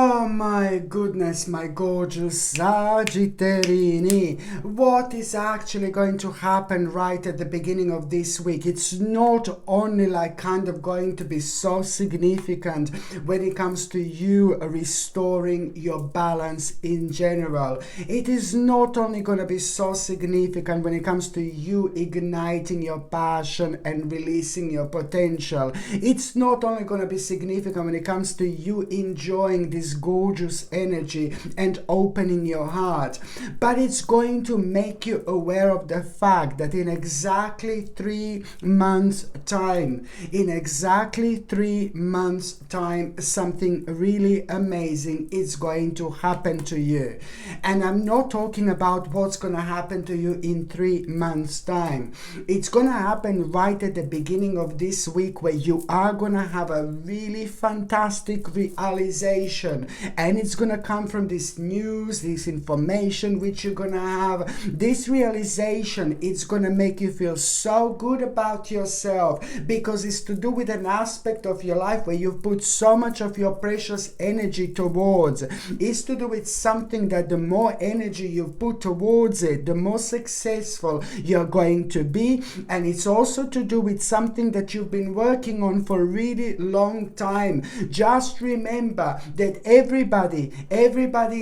Oh my goodness, my gorgeous Sagittarini. What is actually going to happen right at the beginning of this week? It's not only like kind of going to be so significant when it comes to you restoring your balance in general. It is not only going to be so significant when it comes to you igniting your passion and releasing your potential. It's not only going to be significant when it comes to you enjoying this gorgeous energy and opening your heart, but it's going to make you aware of the fact that in exactly 3 months time, something really amazing is going to happen to you. And I'm not talking about what's going to happen to you in 3 months time. It's going to happen right at the beginning of this week, where you are going to have a really fantastic realization, and it's going to come from this news, this information which you're going to have. This realization, it's going to make you feel so good about yourself, because it's to do with an aspect of your life where you've put so much of your precious energy towards. It's to do with something that the more energy you've put towards it, the more successful you're going to be. And it's also to do with something that you've been working on for a really long time. Just remember that everybody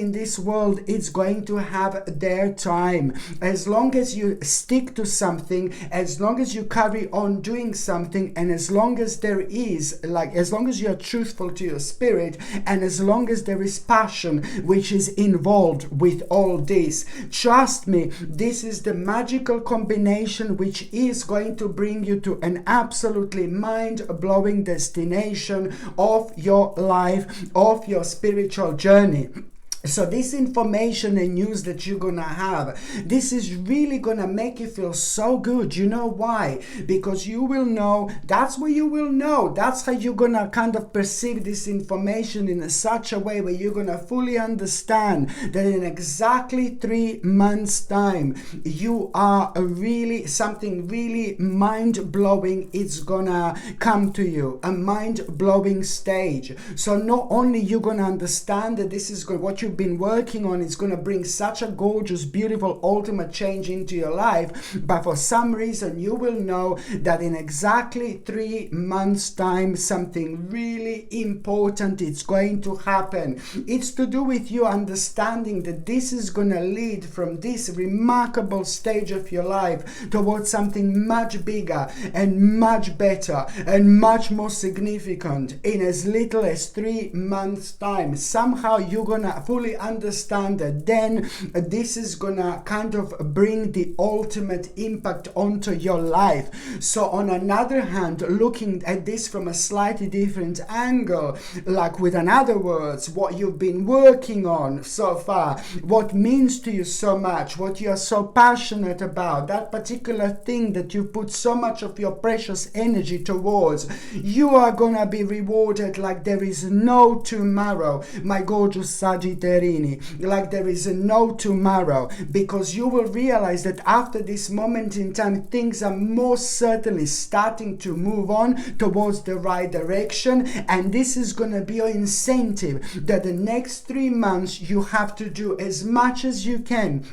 in this world is going to have their time. As long as you stick to something, as long as you carry on doing something, and as long as as long as you're truthful to your spirit, and as long as there is passion which is involved with all this, trust me, this is the magical combination which is going to bring you to an absolutely mind-blowing destination of your life, of your spiritual journey. So this information and news that you're gonna have, this is really gonna make you feel so good. You know why? Because you will know, that's what you will know. That's how you're gonna kind of perceive this information in such a way where you're gonna fully understand that in exactly 3 months time, you are something really mind-blowing. It's gonna come to you, a mind-blowing stage. So not only you're gonna understand that this is what you've been working on, it's going to bring such a gorgeous, beautiful, ultimate change into your life, but for some reason you will know that in exactly 3 months time, something really important is going to happen. It's to do with you understanding that this is going to lead from this remarkable stage of your life towards something much bigger and much better and much more significant in as little as 3 months time. Somehow you're going to fully understand that then this is gonna kind of bring the ultimate impact onto your life. So on another hand, looking at this from a slightly different angle, like with another words, what you've been working on so far, what means to you so much, what you are so passionate about, that particular thing that you put so much of your precious energy towards, you are gonna be rewarded like there is no tomorrow, my gorgeous Sagittarius. Like there is no tomorrow, because you will realize that after this moment in time, things are most certainly starting to move on towards the right direction, and this is going to be your incentive that the next 3 months you have to do as much as you can.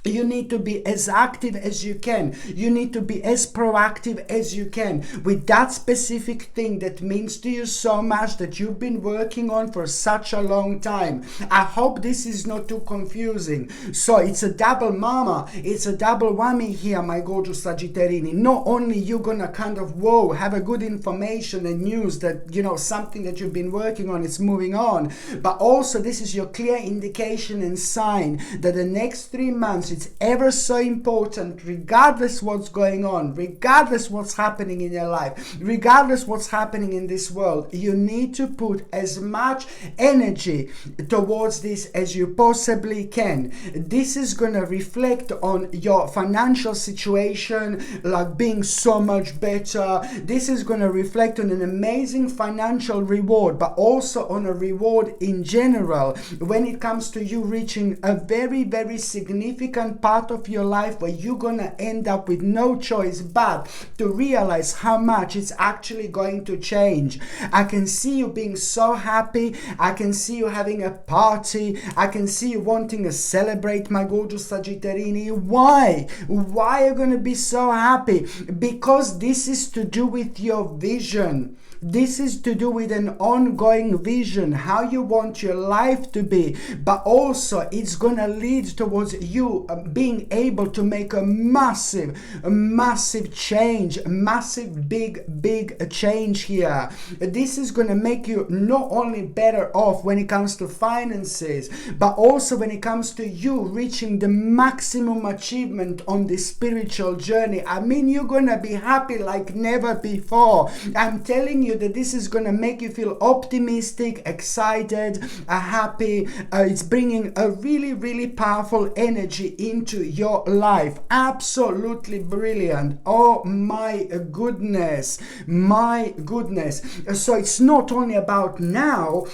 You need to be as active as you can. You need to be as proactive as you can with that specific thing that means to you so much, that you've been working on for such a long time. I hope this is not too confusing. So it's a double mama. It's a double whammy here, my gorgeous Sagittarini. Not only you're gonna kind of, have a good information and news that, something that you've been working on is moving on, but also this is your clear indication and sign that the next 3 months, it's ever so important, regardless what's going on, regardless what's happening in your life, regardless what's happening in this world, you need to put as much energy towards this as you possibly can. This is going to reflect on your financial situation, like being so much better. This is going to reflect on an amazing financial reward, but also on a reward in general when it comes to you reaching a very, very significant significant part of your life where you're gonna end up with no choice but to realize how much it's actually going to change. I can see you being so happy. I can see you having a party. I can see you wanting to celebrate, my gorgeous Sagittarini. Why? Why are you gonna be so happy? Because this is to do with your vision. This is to do with an ongoing vision, how you want your life to be, but also it's going to lead towards you being able to make a massive change, a massive big change here. This is going to make you not only better off when it comes to finances, but also when it comes to you reaching the maximum achievement on this spiritual journey. I mean, you're going to be happy like never before. I'm telling you that this is going to make you feel optimistic, excited, happy. It's bringing a really powerful energy into your life. Absolutely brilliant. Oh my goodness. So it's not only about now,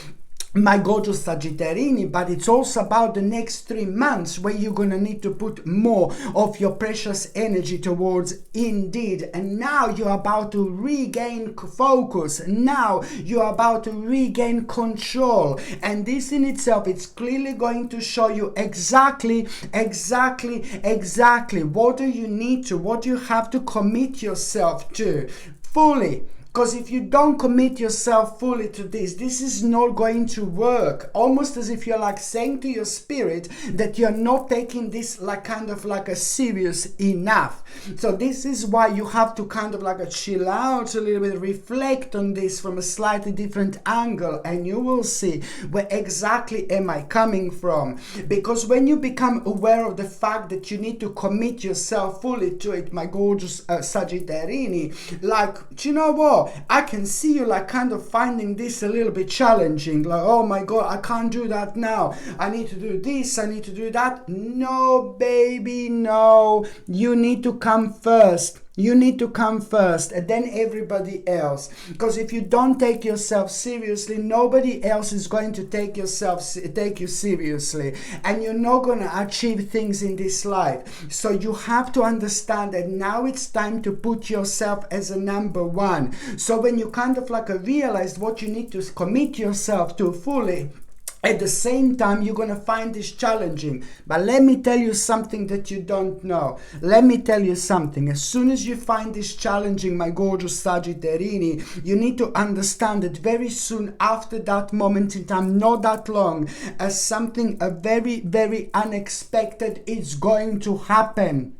my gorgeous Sagittarini, but it's also about the next 3 months where you're going to need to put more of your precious energy towards indeed. And now you're about to regain focus. Now you're about to regain control. And this in itself, it's clearly going to show you exactly what do you need to, what you have to commit yourself to fully. Because if you don't commit yourself fully to this, this is not going to work. Almost as if you're like saying to your spirit that you're not taking this like kind of like a serious enough. So this is why you have to kind of like chill out a little bit, reflect on this from a slightly different angle, and you will see where exactly am I coming from. Because when you become aware of the fact that you need to commit yourself fully to it, my gorgeous Sagittarini, like, do you know what? I can see you like kind of finding this a little bit challenging, like, oh my god, I can't do that now, I need to do this, I need to do that. No, baby, no. You need to come first. You need to come first and then everybody else. Because if you don't take yourself seriously, nobody else is going to take you seriously. And you're not going to achieve things in this life. So you have to understand that now it's time to put yourself as a number one. So when you kind of like realize what you need to commit yourself to fully, at the same time, you're going to find this challenging. But let me tell you something that you don't know. Let me tell you something. As soon as you find this challenging, my gorgeous Sagittarini, you need to understand that very soon after that moment in time, not that long, as something very unexpected is going to happen.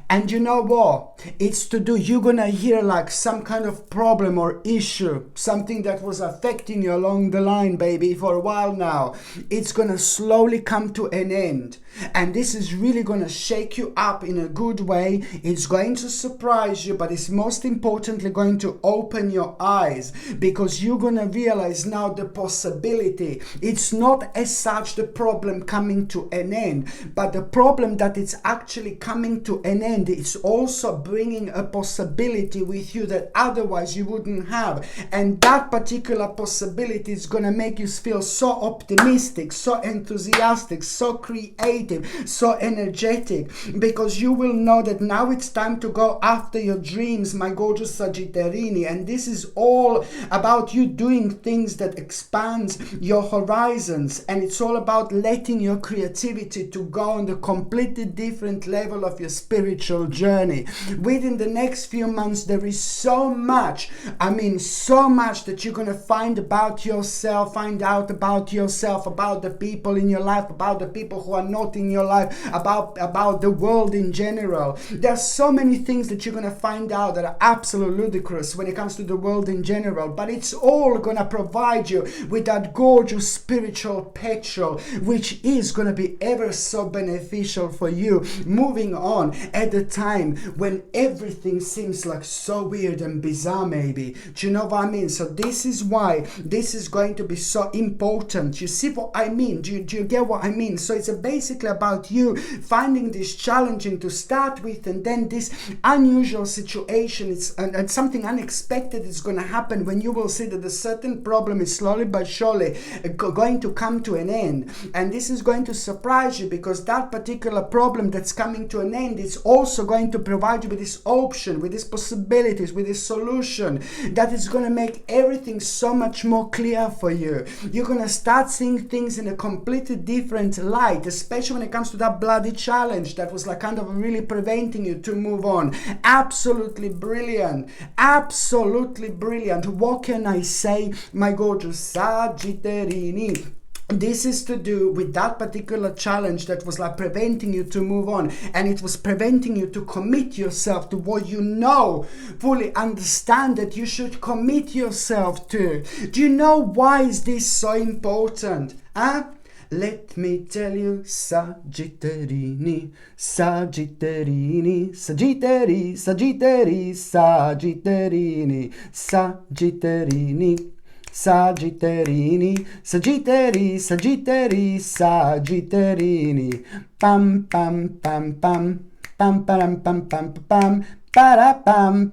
And you know what? It's to do, you're gonna hear like some kind of problem or issue, something that was affecting you along the line, baby, for a while now. It's gonna slowly come to an end. And this is really gonna shake you up in a good way. It's going to surprise you, but it's most importantly going to open your eyes, because you're gonna realize now the possibility. It's not as such the problem coming to an end, but the problem that it's actually coming to an end, it's also bringing a possibility with you that otherwise you wouldn't have. And that particular possibility is going to make you feel so optimistic, so enthusiastic, so creative, so energetic, because you will know that now it's time to go after your dreams, my gorgeous Sagittarini. And this is all about you doing things that expands your horizons, and it's all about letting your creativity to go on the completely different level of your spiritual journey. Within the next few months, there is so much that you're going to find about yourself, find out about yourself, about the people in your life, about the people who are not in your life, about the world in general. There's so many things that you're going to find out that are absolutely ludicrous when it comes to the world in general, but it's all going to provide you with that gorgeous spiritual petrol, which is going to be ever so beneficial for you moving on. at a time when everything seems like so weird and bizarre maybe. Do you know what I mean? So this is why this is going to be so important. You see what I mean? Do you get what I mean? So it's basically about you finding this challenging to start with, and then this unusual situation, and something unexpected is going to happen when you will see that a certain problem is slowly but surely going to come to an end. And this is going to surprise you, because that particular problem that's coming to an end is also going to provide you with this option, with these possibilities, with this solution that is going to make everything so much more clear for you. You're going to start seeing things in a completely different light, especially when it comes to that bloody challenge that was like kind of really preventing you to move on. Absolutely brilliant. Absolutely brilliant. What can I say, my gorgeous Sagittarini? This is to do with that particular challenge that was like preventing you to move on, and it was preventing you to commit yourself to what you know, fully understand that you should commit yourself to. Do you know why is this so important? Huh? Let me tell you, Sagittarini, Sagittarini, Sagittari, Sagittari, Sagittarini, Sagittarini. Sagittarini, Sagittari, Sagittari, Sagittarini. Pam pam pam pam pam pam pam pam pam. Para-pam,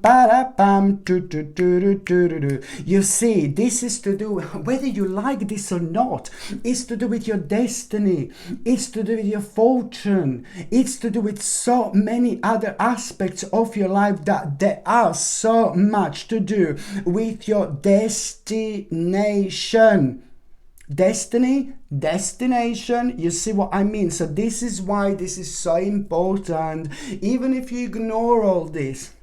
tu-tu-tu-tu-tu-tu. You see, this is to do, whether you like this or not, it's to do with your destiny, it's to do with your fortune, it's to do with so many other aspects of your life that there are so much to do with your destination. Destiny, destination, you see what I mean? So this is why this is so important. Even if you ignore all this,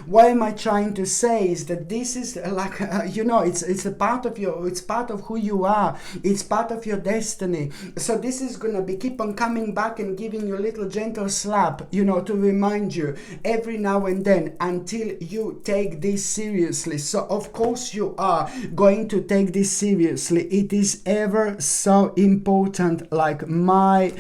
what am I trying to say is that this is like, it's a part of it's part of who you are. It's part of your destiny. So this is going to be keep on coming back and giving you a little gentle slap, to remind you every now and then until you take this seriously. So of course you are going to take this seriously. It is ever so important, like my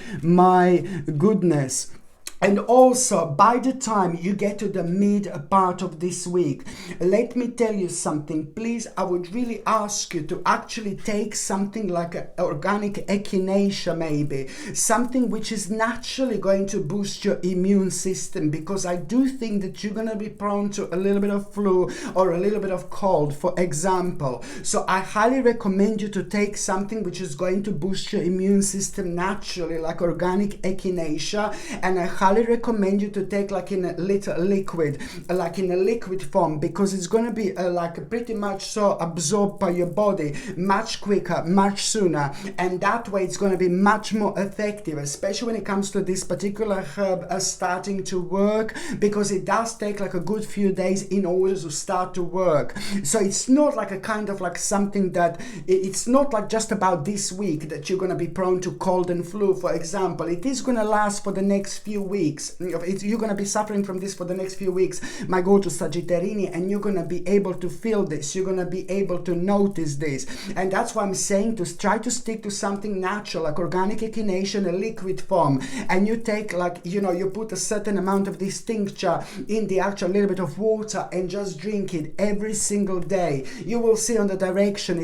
goodness. And also, by the time you get to the mid part of this week, let me tell you something. Please, I would really ask you to actually take something like an organic echinacea, maybe. Something which is naturally going to boost your immune system, because I do think that you're going to be prone to a little bit of flu or a little bit of cold, for example. So I highly recommend you to take something which is going to boost your immune system naturally, like organic echinacea. And I highly recommend you to take like in a little liquid, like in a liquid form, because it's going to be like pretty much so absorbed by your body much quicker, much sooner, and that way it's going to be much more effective, especially when it comes to this particular herb starting to work, because it does take like a good few days in order to start to work. So it's not like a kind of like something that, it's not like just about this week that you're going to be prone to cold and flu, for example. It is going to last for the next few weeks. You're going to be suffering from this for the next few weeks, my gorgeous Sagittarini, and you're going to be able to feel this. You're going to be able to notice this. And that's why I'm saying to try to stick to something natural, like organic echinacea in a liquid form. And you take like, you put a certain amount of this tincture in the actual little bit of water and just drink it every single day. You will see on the directions,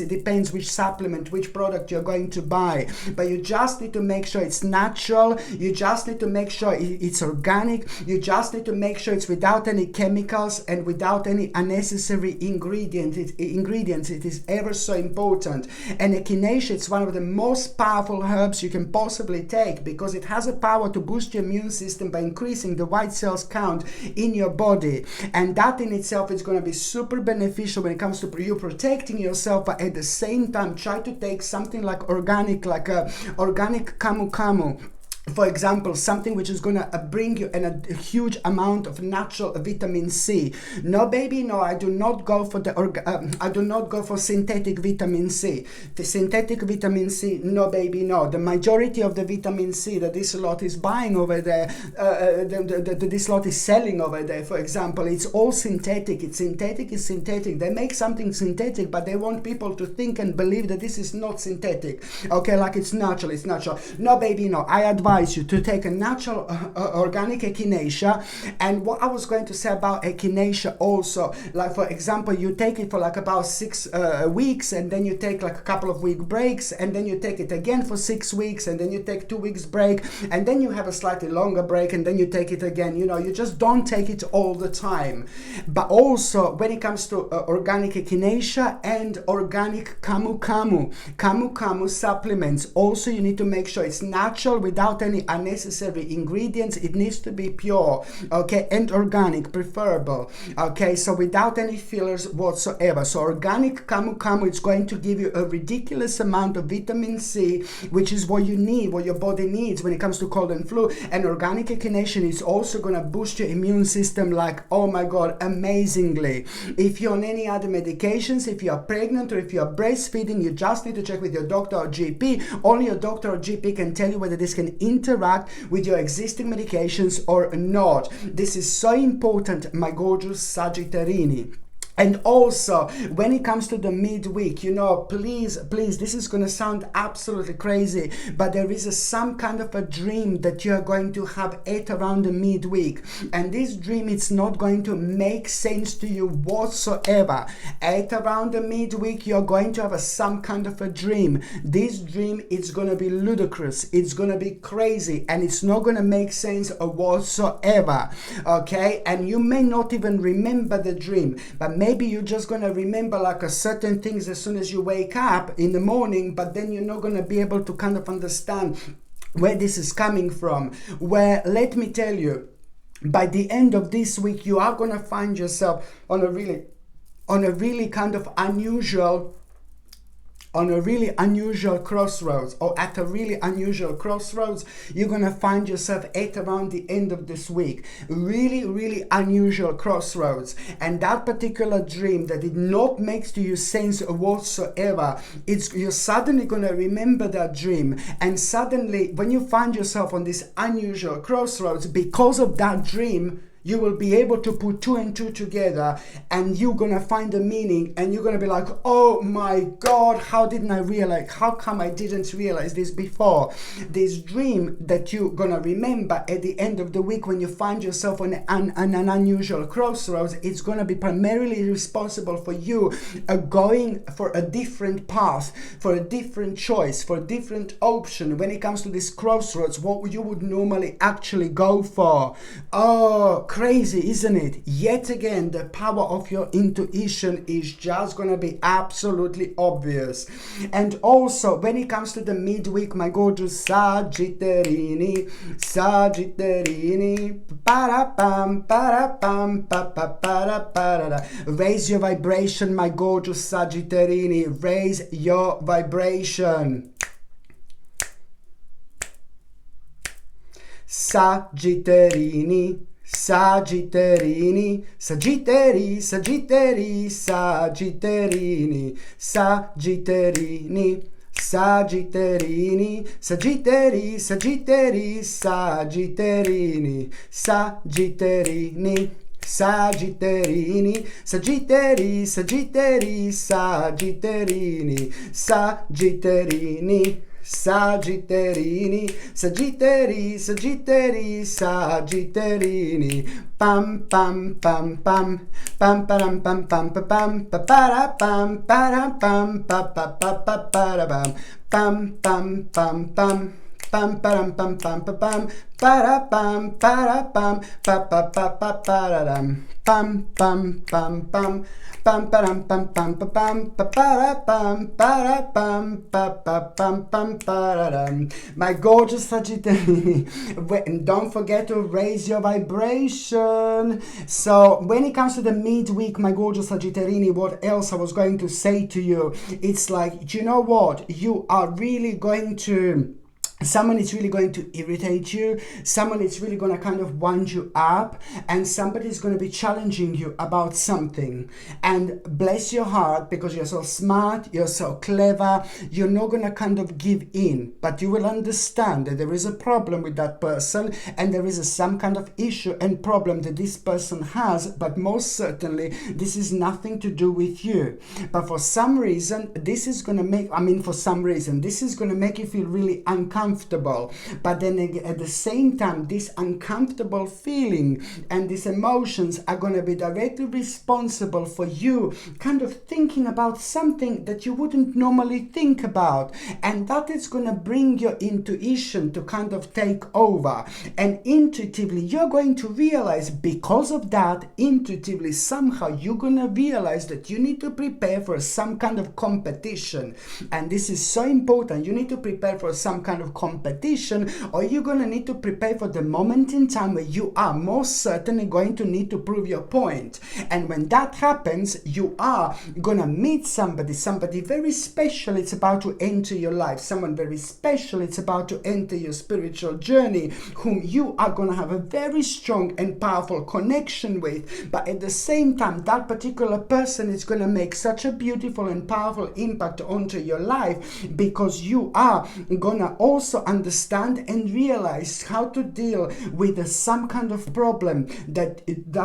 it depends which supplement, which product you're going to buy. But you just need to make sure it's natural. You just need to make sure it's organic. You just need to make sure it's without any chemicals and without any unnecessary ingredients. It is ever so important. And echinacea, it's one of the most powerful herbs you can possibly take, because it has a power to boost your immune system by increasing the white cells count in your body. And that in itself is going to be super beneficial when it comes to you protecting yourself, but at the same time try to take something like organic, like a organic camu. For example, something which is going to bring you a huge amount of natural vitamin C. No, baby, no, I do not go for I do not go for synthetic vitamin C. The synthetic vitamin C, no, baby, no. The majority of the vitamin C that this lot is buying over there, this lot is selling over there, for example, it's all synthetic. It's synthetic. They make something synthetic, but they want people to think and believe that this is not synthetic. Okay, like it's natural. No, baby, no. I advise advise you to take a natural organic echinacea. And what I was going to say about echinacea also, like for example, you take it for like about 6 weeks, and then you take like a couple of week breaks, and then you take it again for 6 weeks, and then you take 2 weeks break, and then you have a slightly longer break, and then you take it again. You know, you just don't take it all the time. But also when it comes to organic echinacea and organic camu camu supplements, also you need to make sure it's natural without any unnecessary ingredients. It needs to be pure, okay, and organic preferable, okay, so without any fillers whatsoever. So organic camu is going to give you a ridiculous amount of vitamin C, which is what you need, what your body needs when it comes to cold and flu. And organic echinacea is also going to boost your immune system like, oh my god, amazingly. If you're on any other medications, if you are pregnant or if you are breastfeeding, you just need to check with your doctor or GP. Only your doctor or GP can tell you whether this can interact with your existing medications or not. This is so important, my gorgeous Sagittarini. And also, when it comes to the midweek, you know, please, this is going to sound absolutely crazy, but there is some kind of a dream that you are going to have at around the midweek. And this dream, it's not going to make sense to you whatsoever. At around the midweek, you're going to have some kind of a dream. This dream, it's going to be ludicrous. It's going to be crazy, and it's not going to make sense whatsoever. Okay? And you may not even remember the dream, but maybe you're just going to remember like a certain things as soon as you wake up in the morning, but then you're not going to be able to kind of understand where this is coming from. Where, let me tell you, by the end of this week, you are going to find yourself on a really kind of unusual crossroads, or at a really unusual crossroads. You're gonna find yourself at around the end of this week. Really unusual crossroads. And that particular dream that did not make to you sense whatsoever, you're suddenly gonna remember that dream, and suddenly when you find yourself on this unusual crossroads because of that dream, you will be able to put 2 and 2 together, and you're gonna find the meaning, and you're gonna be like, oh my god, how didn't I realize, how come I didn't realize this before? This dream that you're gonna remember at the end of the week when you find yourself on an unusual crossroads, it's gonna be primarily responsible for you going for a different path, for a different choice, for a different option when it comes to this crossroads, what you would normally actually go for. Oh, crazy, isn't it? Yet again, the power of your intuition is just gonna be absolutely obvious. And also, when it comes to the midweek, my gorgeous Sagittarini, para-pam, para-pam, pa-pa-para-para-da. Raise your vibration, my gorgeous Sagittarini. Raise your vibration. Sagittarini, Sagittarini, Sagittari, Sagittari, Sagitterini, Sagitterini, Sagitterini, Sagittari, Sagittari, Sagitterini, Sagitterini, Sagitterini, Sagittari, Sagittari, Sagitterini, Sagitterini, Sagittarini, Sagittari, Sagittari, Sagitterini, pam pam pam pam, pam param pam pam pam, pa para pam para pam, pa pa pa pa para pam, pam pam pam pam. Pam param pam pam pam pam, para pam pa pa pa pa para pam pam pam pam, pam param pam pam pam pa para pam pa pa pam para. My gorgeous Sagittarius, and don't forget to raise your vibration. So when it comes to the midweek, my gorgeous Sagittarius, what else I was going to say to you? It's like, you know what? You are really going to. Someone is really going to irritate you. Someone is really going to kind of wind you up, and somebody is going to be challenging you about something. And bless your heart, because you're so smart, you're so clever, you're not going to kind of give in, but you will understand that there is a problem with that person, and there is some kind of issue and problem that this person has, but most certainly this is nothing to do with you. But for some reason, this is going to make, this is going to make you feel really uncomfortable. uncomfortable. But then at the same time, this uncomfortable feeling and these emotions are going to be directly responsible for you kind of thinking about something that you wouldn't normally think about. And that is going to bring your intuition to kind of take over. And intuitively, you're going to realize, because of that, intuitively, somehow you're going to realize that you need to prepare for some kind of competition. And this is so important. You need to prepare for some kind of competition, or you're going to need to prepare for the moment in time where you are most certainly going to need to prove your point. And when that happens, you are going to meet somebody very special. It's about to enter your life, someone very special. It's about to enter your spiritual journey, whom you are going to have a very strong and powerful connection with. But at the same time, that particular person is going to make such a beautiful and powerful impact onto your life, because you are going to also understand and realize how to deal with some kind of problem that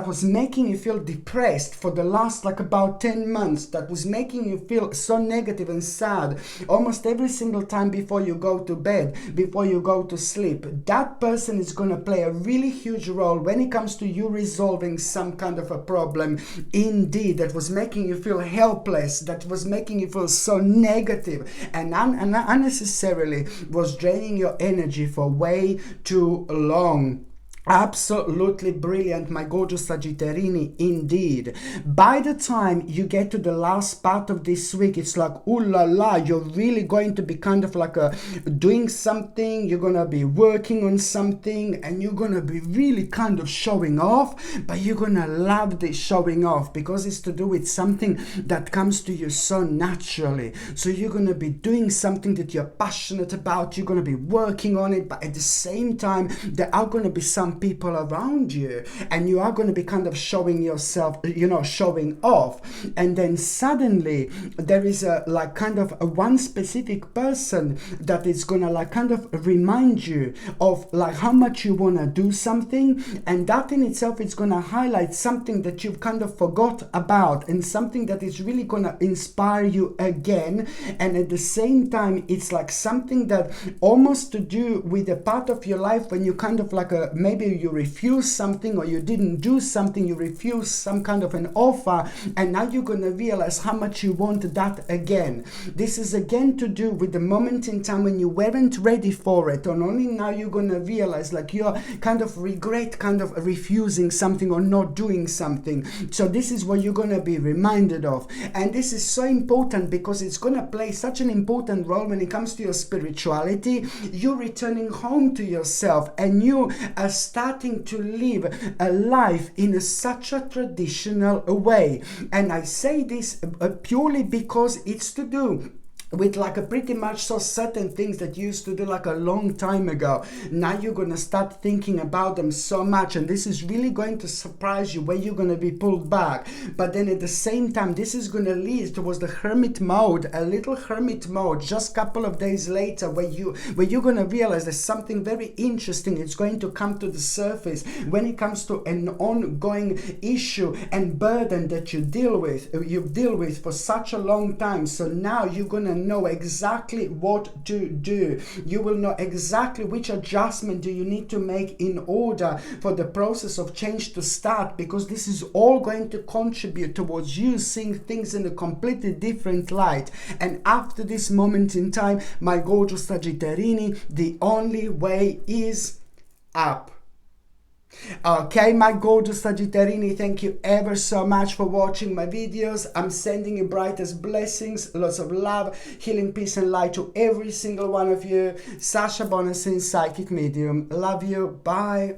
was making you feel depressed for the last like about 10 months, that was making you feel so negative and sad almost every single time before you go to bed, before you go to sleep. That person is going to play a really huge role when it comes to you resolving some kind of a problem indeed that was making you feel helpless, that was making you feel so negative and unnecessarily was draining your energy for way too long. Absolutely brilliant, my gorgeous Sagittarini, indeed. By the time you get to the last part of this week, it's like, ooh la la, you're really going to be kind of like doing something, you're going to be working on something, and you're going to be really kind of showing off, but you're going to love this showing off because it's to do with something that comes to you so naturally. So you're going to be doing something that you're passionate about, you're going to be working on it, but at the same time, there are going to be some people around you, and you are going to be kind of showing yourself, showing off. And then suddenly there is a like kind of a one specific person that is going to like kind of remind you of like how much you want to do something, and that in itself is going to highlight something that you've kind of forgot about, and something that is really going to inspire you again. And at the same time, it's like something that almost to do with a part of your life when you kind of like maybe you refuse something, or you didn't do something, you refuse some kind of an offer, and now you're going to realize how much you want that again. This is again to do with the moment in time when you weren't ready for it, and only now you're going to realize like you're kind of regret kind of refusing something or not doing something. So this is what you're going to be reminded of, and this is so important because it's going to play such an important role when it comes to your spirituality. You're returning home to yourself, and you are starting to live a life in such a traditional way. And I say this purely because it's to do with like a pretty much so certain things that you used to do like a long time ago. Now you're going to start thinking about them so much, and this is really going to surprise you where you're going to be pulled back. But then at the same time, this is going to lead towards the hermit mode, a little hermit mode, just a couple of days later, where you're going to realize there's something very interesting. It's going to come to the surface when it comes to an ongoing issue and burden that you deal with for such a long time. So now you're going to know exactly what to do. You will know exactly which adjustment do you need to make in order for the process of change to start, because this is all going to contribute towards you seeing things in a completely different light. And after this moment in time, my gorgeous Sagittarini, the only way is up. Okay, my gorgeous Sagittarini, thank you ever so much for watching my videos. I'm sending you brightest blessings, lots of love, healing, peace and light to every single one of you. Sasha Bonasin, Psychic Medium. Love you. Bye.